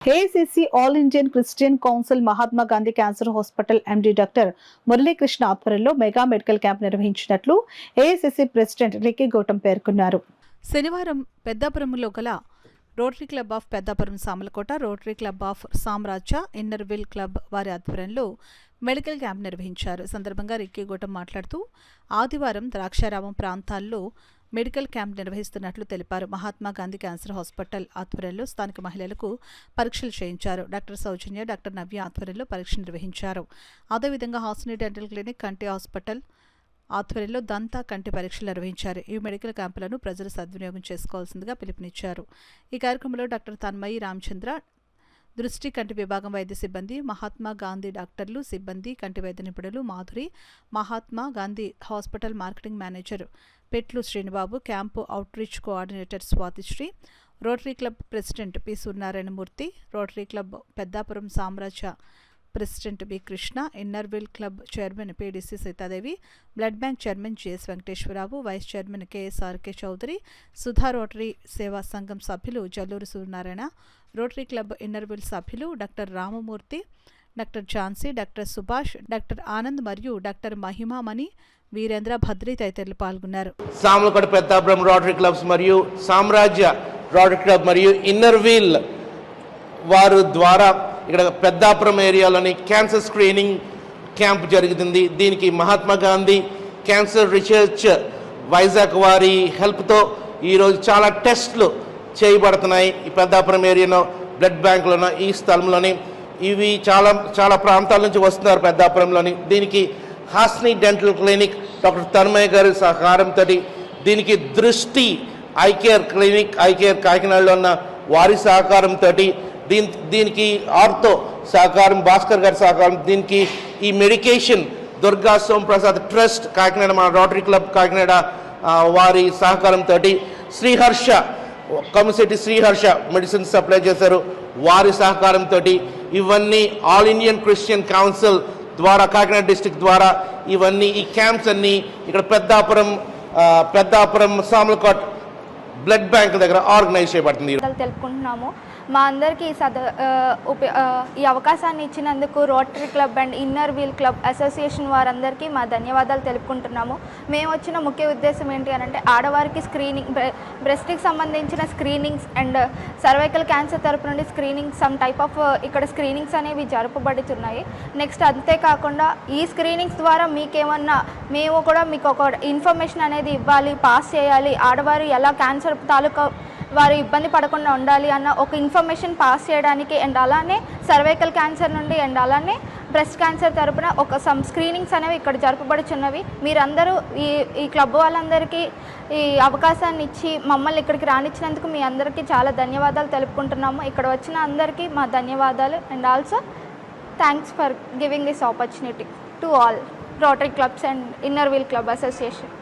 AICC all Indian Christian council Mahatma Gandhi cancer hospital MD doctor Muralikrishna ఆధ్వర్యంలో mega medical camp నిర్వహించినట్లు AICC president Ricky Gautam పేర్కొన్నారు. శనివారం పెద్దాపురంలో గల rotary club of Peddapuram Samalkot, rotary club of సామ్రాజ్య, Inner Wheel club వారి ఆధ్వర్యంలో మెడికల్ క్యాంప్ నిర్వహించారు. సందర్భంగా రిక్కీ గౌతమ్ మాట్లాడుతూ ఆదివారం ద్రాక్షారామం ప్రాంతాల్లో మెడికల్ క్యాంప్ నిర్వహిస్తున్నట్లు తెలిపారు. మహాత్మా గాంధీ క్యాన్సర్ హాస్పిటల్ ఆధ్వర్యంలో స్థానిక మహిళలకు పరీక్షలు చేయించారు. డాక్టర్ సౌజన్య, డాక్టర్ నవ్య ఆధ్వర్యంలో పరీక్షలు నిర్వహించారు. అదేవిధంగా హాస్ని డెంటల్ క్లినిక్, కంటి హాస్పిటల్ ఆధ్వర్యంలో దంత కంటి పరీక్షలు నిర్వహించారు. ఈ మెడికల్ క్యాంపులను ప్రజలు సద్వినియోగం చేసుకోవాల్సిందిగా పిలుపునిచ్చారు. ఈ కార్యక్రమంలో డాక్టర్ తన్మయి రామచంద్ర, దృష్టి కంటి విభాగం వైద్య సిబ్బంది, మహాత్మా గాంధీ డాక్టర్లు, సిబ్బంది, కంటి వైద్య నిపుణులు Madhuri, Mahatma Gandhi hospital marketing manager Petlu Srinibabu, camp outreach coordinator Swathisri, Rotary club president P Suryanarayanamurthy, Rotary club Peddapuram Samrajya president B Krishna, Inner Wheel club chairman P D C Seethadevi, blood bank chairman G S Venkateswararao, vice chairman K S R K Chowdary, Sudha Rotary Seva Sangham సభ్యులు Jalluru Suryanarayana, Rotary club Inner Wheel సభ్యులు doctor Ramamurthy, doctor Jhansi, doctor Subhash, doctor Anand మరియు doctor మహిమామణి, Virendra, Bhadri తదితరులు పాల్గొన్నారు. Samalkot Peddapuram rotary clubs మరియు సామ్రాజ్య rotary club మరియు Inner Wheel వారు ద్వారా ఇక్కడ పెద్దాపురం ఏరియాలోని క్యాన్సర్ స్క్రీనింగ్ క్యాంప్ జరుగుతుంది. దీనికి మహాత్మా గాంధీ క్యాన్సర్ రీసెర్చ్ వైజాగ్ వారి హెల్ప్తో ఈరోజు చాలా టెస్ట్లు చేయబడుతున్నాయి. ఈ పెద్దాపురం ఏరియాలో బ్లడ్ బ్యాంకులోనో ఈ స్థలంలోని ఇవి చాలా ప్రాంతాల నుంచి వస్తున్నారు పెద్దాపురంలోని. దీనికి Hasni dental clinic doctor Tanmayya గారి సహకారంతో, దీనికి దృష్టి I care clinic, I care కాకినాడలో ఉన్న వారి సహకారంతో, దీనికి ఆర్థో సహకారం భాస్కర్ గారి సహకారం, దీనికి ఈ మెడికేషన్ దుర్గా సోమప్రసాద్ ట్రస్ట్ కాకినాడ, మన రోటరీ క్లబ్ కాకినాడ వారి సహకారంతో, Sriharsha community Sriharsha medicine supply చేశారు వారి సహకారంతో, ఇవన్నీ ఆల్ ఇండియన్ క్రిస్టియన్ కౌన్సిల్ ద్వారా కాకినాడ డిస్ట్రిక్ట్ ద్వారా ఇవన్నీ ఈ క్యాంప్స్ అన్నీ ఇక్కడ పెద్దాపురం సామలకోట్ బ్లడ్ బ్యాంక్ దగ్గర ఆర్గనైజ్ చేయబడుతుంది. తెలుపుకుంటున్నాము. మా అందరికీ ఈ అవకాశాన్ని ఇచ్చినందుకు Rotary club and Inner Wheel club association వారందరికీ మా ధన్యవాదాలు తెలుపుకుంటున్నాము. మేము వచ్చిన ముఖ్య ఉద్దేశం ఏంటి అని అంటే ఆడవారికి స్క్రీనింగ్, బ్రెస్ట్కి సంబంధించిన స్క్రీనింగ్స్ అండ్ సర్వైకల్ క్యాన్సర్ తరపు నుండి స్క్రీనింగ్, సమ్ టైప్ ఆఫ్ ఇక్కడ స్క్రీనింగ్స్ అనేవి జరుపబడుతున్నాయి. నెక్స్ట్ అంతేకాకుండా ఈ స్క్రీనింగ్స్ ద్వారా మీకేమన్నా మేము కూడా మీకు ఒక ఇన్ఫర్మేషన్ అనేది ఇవ్వాలి, పాస్ చేయాలి, ఆడవారు ఎలా క్యాన్సర్ తాలూకా వారు ఇబ్బంది పడకుండా ఉండాలి అన్న ఒక ఇన్ఫర్మేషన్ పాస్ చేయడానికి, అండ్ అలానే సర్వైకల్ క్యాన్సర్ నుండి అండ్ అలానే బ్రెస్ట్ క్యాన్సర్ తరపున సమ్ స్క్రీనింగ్స్ అనేవి ఇక్కడ జరుపబడుచున్నవి. మీరందరూ ఈ క్లబ్ వాళ్ళందరికీ ఈ అవకాశాన్ని ఇచ్చి మమ్మల్ని ఇక్కడికి రానిచ్చినందుకు మీ అందరికీ చాలా ధన్యవాదాలు తెలుపుకుంటున్నాము. ఇక్కడ వచ్చిన అందరికీ మా ధన్యవాదాలు and also thanks for giving this opportunity to all Rotary clubs and Inner Wheel club association.